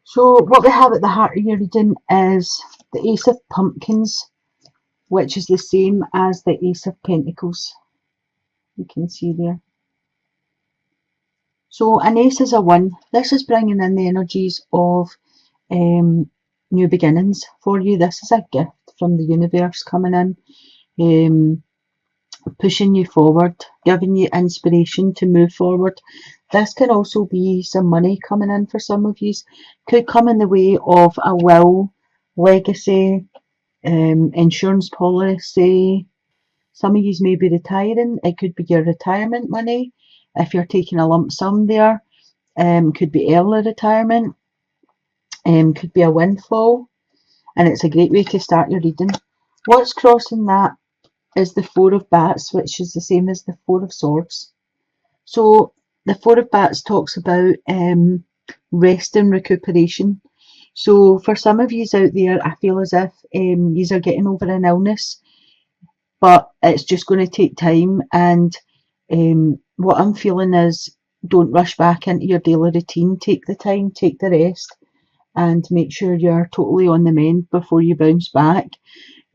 So what we have at the heart of your reading is the Ace of Pumpkins, which is the same as the Ace of Pentacles. You can see there. So an ace is a 1. This is bringing in the energies of new beginnings for you. This is a gift from the universe coming in, pushing you forward, giving you inspiration to move forward. This can also be some money coming in for some of you. Could come in the way of a will, legacy, insurance policy. Some of you may be retiring. It could be your retirement money. If you're taking a lump sum there, could be early retirement, could be a windfall, and it's a great way to start your reading. What's crossing that is the Four of Bats, which is the same as the Four of Swords. So the Four of Bats talks about rest and recuperation. So for some of you out there, I feel as if you are getting over an illness, but it's just going to take time. And what I'm feeling is, don't rush back into your daily routine. Take the time, take the rest, and make sure you're totally on the mend before you bounce back.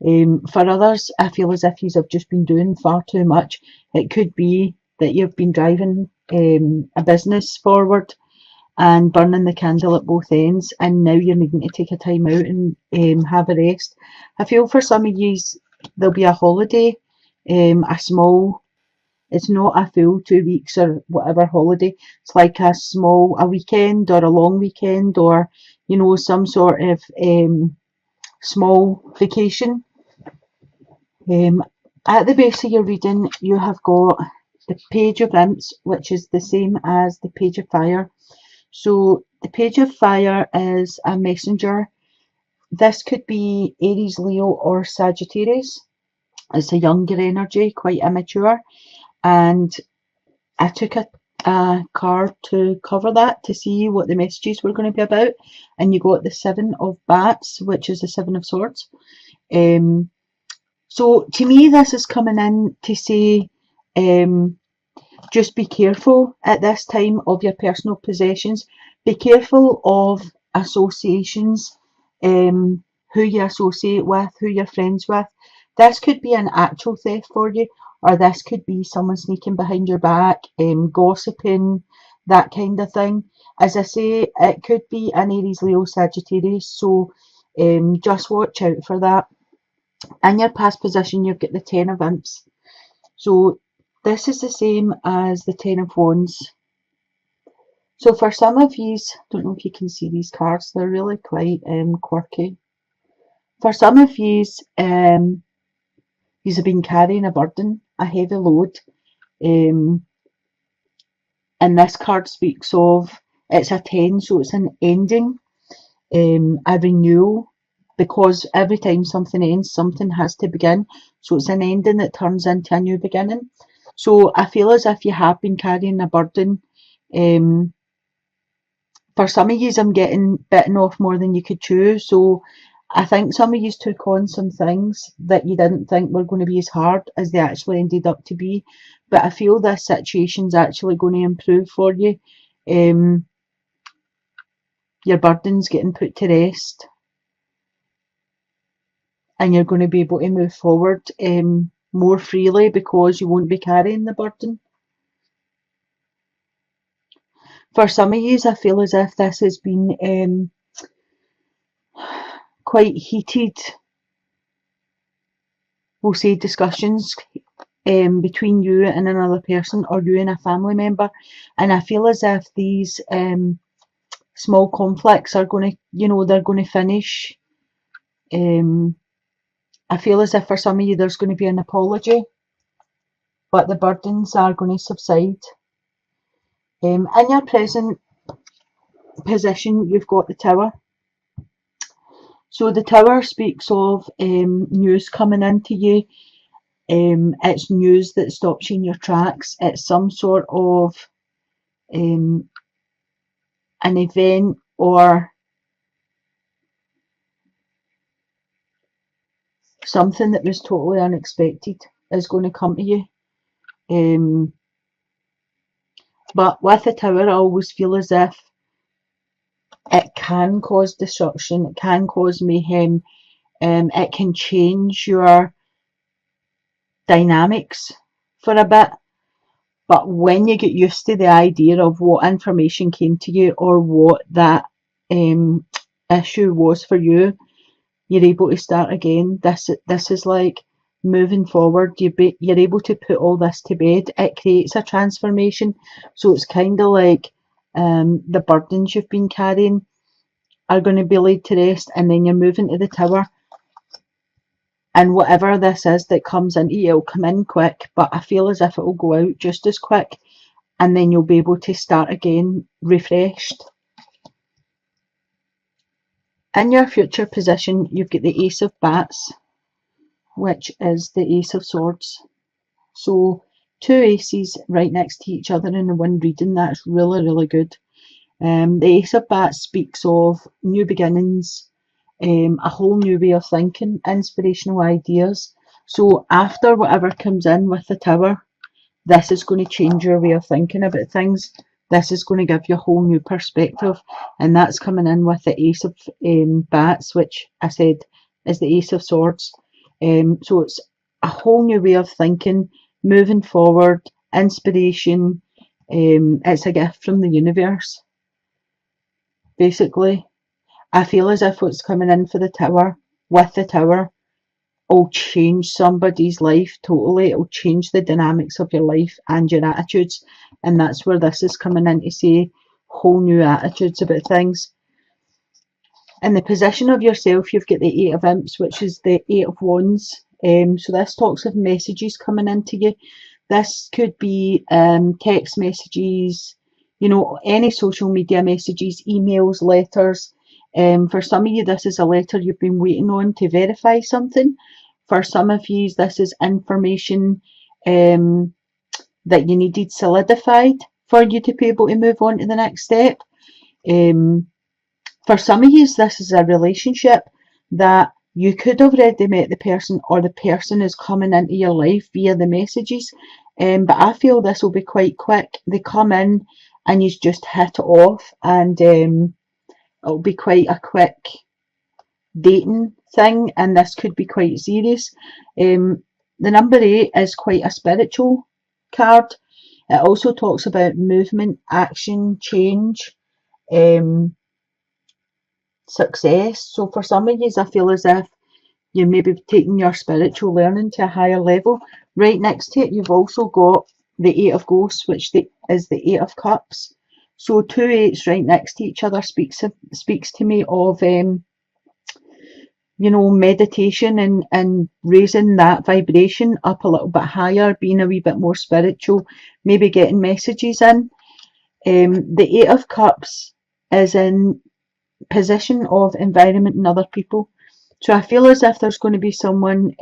For others, I feel as if you have just been doing far too much. It could be that you've been driving a business forward and burning the candle at both ends, and now you're needing to take a time out and have a rest. I feel for some of you, there'll be a holiday, a small, it's not a full 2 weeks or whatever holiday. It's like a weekend or a long weekend, or some sort of small vacation. At the base of your reading, you have got the Page of Imps, which is the same as the Page of Fire. So the Page of Fire is a messenger. This could be Aries, Leo, or Sagittarius. It's a younger energy, quite immature. And I took a card to cover that to see what the messages were going to be about. And you got the Seven of Bats, which is the Seven of Swords. So to me, this is coming in to say, just be careful at this time of your personal possessions. Be careful of associations, who you associate with, who you're friends with. This could be an actual theft for you, or this could be someone sneaking behind your back, gossiping, that kind of thing. As I say, it could be an Aries, Leo, Sagittarius, so just watch out for that. In your past position, you've got the Ten of Imps. So this is the same as the Ten of Wands. So for some of you, don't know if you can see these cards, they're really quite quirky. For some of you, you have been carrying a burden, a heavy load. And this card speaks of, it's a 10, so it's an ending, a renewal, because every time something ends, something has to begin. So it's an ending that turns into a new beginning. So I feel as if you have been carrying a burden. For some of you, I'm getting bitten off more than you could chew. So I think some of you took on some things that you didn't think were going to be as hard as they actually ended up to be. But I feel this situation's actually going to improve for you. Your burden's getting put to rest, and you're going to be able to move forward more freely because you won't be carrying the burden. For some of you, I feel as if this has been quite heated, we'll say, discussions between you and another person, or you and a family member. And I feel as if these small conflicts are going to, they're going to finish. I feel as if for some of you there's going to be an apology, but the burdens are going to subside. In your present position, you've got the Tower. So the Tower speaks of news coming into you. It's news that stops you in your tracks. It's some sort of an event or something that was totally unexpected is going to come to you. But with the Tower, I always feel as if it can cause destruction, it can cause mayhem, it can change your dynamics for a bit. But when you get used to the idea of what information came to you or what that issue was for you, you're able to start again. This is like moving forward. You're able to put all this to bed. It creates a transformation. So it's kind of like the burdens you've been carrying are going to be laid to rest, and then you're moving to the tower. And whatever this is that comes into you, it'll come in quick, but I feel as if it will go out just as quick, and then you'll be able to start again refreshed. In your future position, you've got the Ace of Bats, which is the Ace of Swords. So two aces right next to each other in the one reading, that's really, really good. The Ace of Bats speaks of new beginnings, a whole new way of thinking, inspirational ideas. So after whatever comes in with the Tower, this is going to change your way of thinking about things. This is going to give you a whole new perspective, and that's coming in with the Ace of Bats, which I said is the Ace of Swords. So it's a whole new way of thinking, moving forward, inspiration. It's a gift from the universe, basically. I feel as if what's coming in for the Tower, with the Tower, will change somebody's life totally. It'll change the dynamics of your life and your attitudes, and that's where this is coming in to say whole new attitudes about things. In the position of yourself, you've got the Eight of Imps, which is the Eight of Wands. So this talks of messages coming into you. This could be text messages, you know, any social media messages, emails, letters. For some of you, this is a letter you've been waiting on to verify something. For some of you, this is information that you needed solidified for you to be able to move on to the next step. For some of you, this is a relationship that you could have already met the person, or the person is coming into your life via the messages. But I feel this will be quite quick. They come in and you just hit it off, and it'll be quite a quick dating thing, and this could be quite serious. The number 8 is quite a spiritual card. It also talks about movement, action, change, success. So for some of you, I feel as if you may be taking your spiritual learning to a higher level. Right next to it, you've also got the Eight of Ghosts, which is the Eight of Cups. So two eights right next to each other speaks to me of you know, meditation and raising that vibration up a little bit higher, being a wee bit more spiritual, maybe getting messages in. The Eight of Cups is in position of environment and other people. So I feel as if there's going to be someone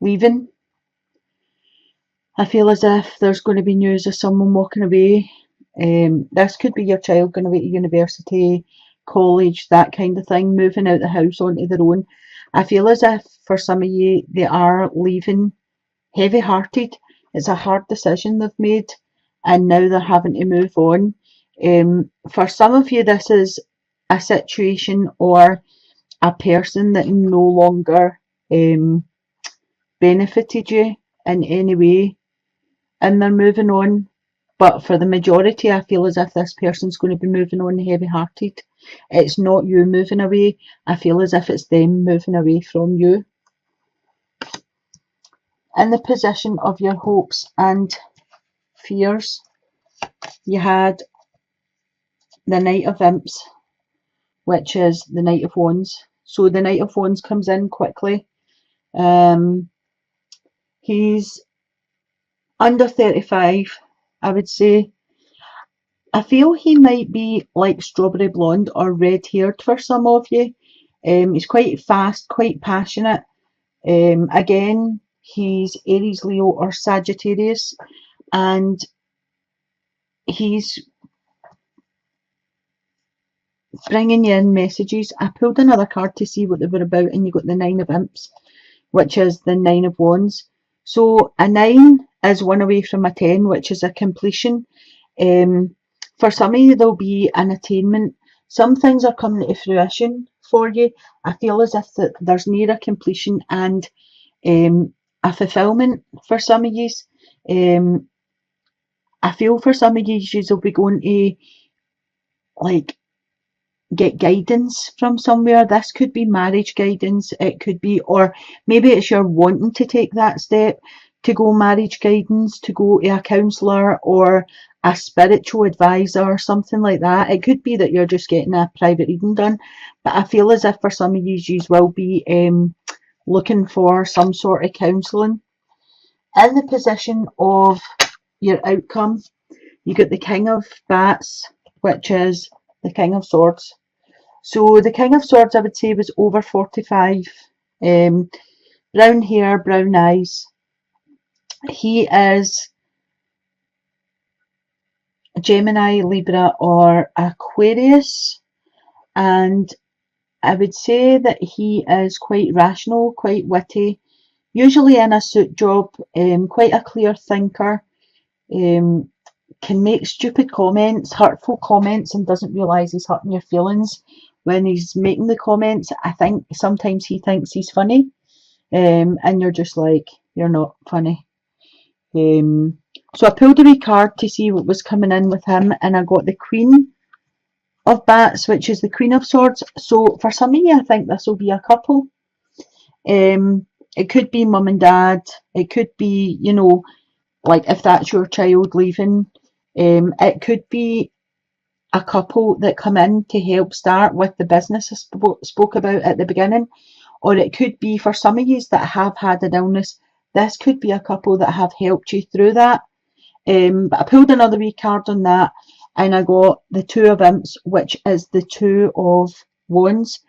leaving. I feel as if there's going to be news of someone walking away. This could be your child going away to university, college, that kind of thing, moving out the house onto their own. I feel as if for some of you, they are leaving heavy-hearted. It's a hard decision they've made, and now they're having to move on. For some of you, this is a situation or a person that no longer benefited you in any way, and they're moving on. But for the majority, I feel as if this person's going to be moving on heavy-hearted. It's not you moving away. I feel as if it's them moving away from you. In the position of your hopes and fears, you had the Knight of Imps, which is the Knight of Wands. So the Knight of Wands comes in quickly. He's under 35, I would say. I feel he might be like strawberry blonde or red haired for some of you. He's quite fast, quite passionate. Again, he's Aries, Leo or Sagittarius, and he's bringing you in messages. I pulled another card to see what they were about, and you got the Nine of Imps, which is the Nine of Wands. So a 9 is 1 away from a 10, which is a completion. For some of you, there'll be an attainment. some things are coming to fruition for you. I feel as if that there's near a completion and a fulfillment for some of you. I feel for some of you, you'll be going to like get guidance from somewhere. This could be marriage guidance, it could be, or maybe it's you're wanting to take that step to go marriage guidance, to go to a counsellor or a spiritual advisor or something like that. It could be that you're just getting a private reading done, but I feel as if for some of you will be looking for some sort of counselling. In the position of your outcome, you get the King of Bats, which is the King of Swords. So the King of Swords, I would say, was over 45. Brown hair, brown eyes. He is Gemini, Libra, or Aquarius. And I would say that he is quite rational, quite witty, usually in a suit job, quite a clear thinker, can make stupid comments, hurtful comments, and doesn't realise he's hurting your feelings when he's making the comments. I think sometimes he thinks he's funny, and you're just like, you're not funny. So I pulled a wee card to see what was coming in with him, and I got the Queen of Bats, which is the Queen of Swords. So for some of you, I think this will be a couple. It could be mum and dad. It could be, you know, like if that's your child leaving. It could be a couple that come in to help start with the business I spoke about at the beginning, or it could be for some of you that have had an illness. This could be a couple that have helped you through that. But I pulled another wee card on that, and I got the Two of Imps, which is the Two of Wands.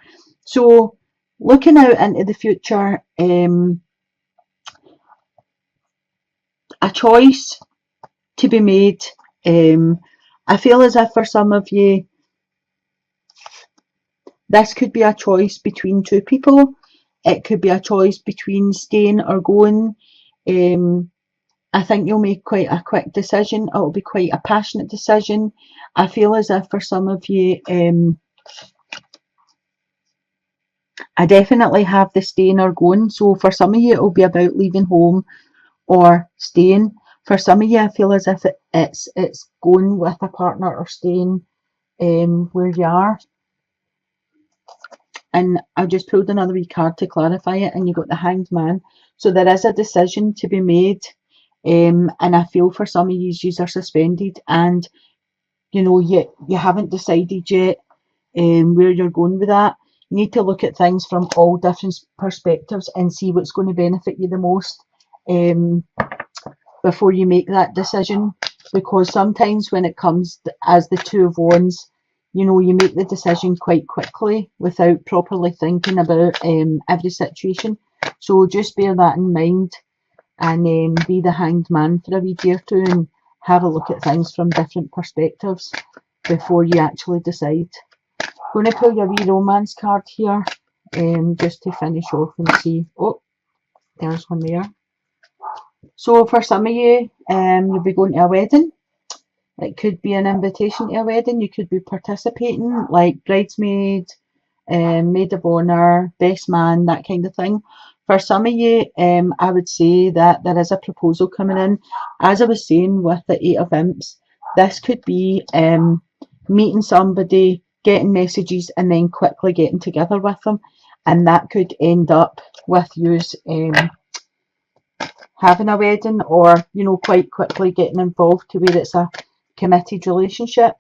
So looking out into the future, a choice to be made. I feel as if for some of you, this could be a choice between two people. It could be a choice between staying or going. I think you'll make quite a quick decision. It'll be quite a passionate decision. I feel as if for some of you, I definitely have the staying or going. So for some of you, it'll be about leaving home or staying. For some of you, I feel as if it's going with a partner or staying where you are. And I just pulled another wee card to clarify it, and you got the Hanged Man. So there is a decision to be made, and I feel for some of you, are suspended, and you know you haven't decided yet where you're going with that. You need to look at things from all different perspectives and see what's going to benefit you the most before you make that decision. Because sometimes when it comes as the Two of Wands, you know, you make the decision quite quickly without properly thinking about every situation. So just bear that in mind, and be the Hanged Man for a wee day or two and have a look at things from different perspectives before you actually decide. I'm going to pull you a wee romance card here, just to finish off and see. Oh, there's one there. So for some of you, you'll be going to a wedding. It could be an invitation to a wedding. You could be participating, like bridesmaid, maid of honour, best man, that kind of thing. For some of you, I would say that there is a proposal coming in. As I was saying with the Eight of Imps, this could be meeting somebody, getting messages, and then quickly getting together with them. And that could end up with you having a wedding, or, you know, quite quickly getting involved to where it's a committed relationship.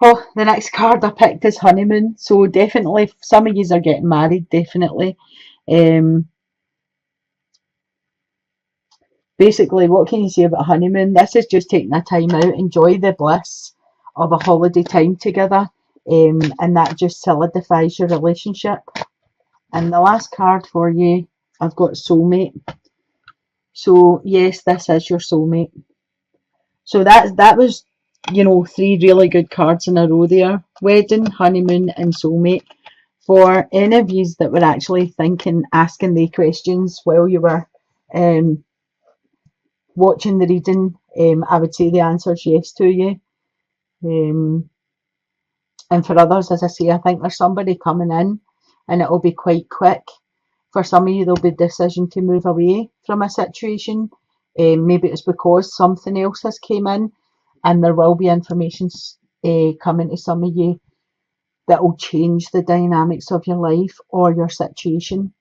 Oh, the next card I picked is honeymoon. So definitely some of you are getting married, definitely. Basically, what can you say about honeymoon? This is just taking a time out, enjoy the bliss of a holiday time together, and that just solidifies your relationship. And the last card for you, I've got soulmate. So yes, this is your soulmate. So that was, you know, 3 really good cards in a row there. Wedding, honeymoon, and soulmate. For any of you that were actually thinking, asking the questions while you were watching the reading, I would say the answer is yes to you. And for others, as I say, I think there's somebody coming in and it'll be quite quick. For some of you, there'll be a decision to move away from a situation. Maybe it's because something else has came in, and there will be information coming to some of you that will change the dynamics of your life or your situation.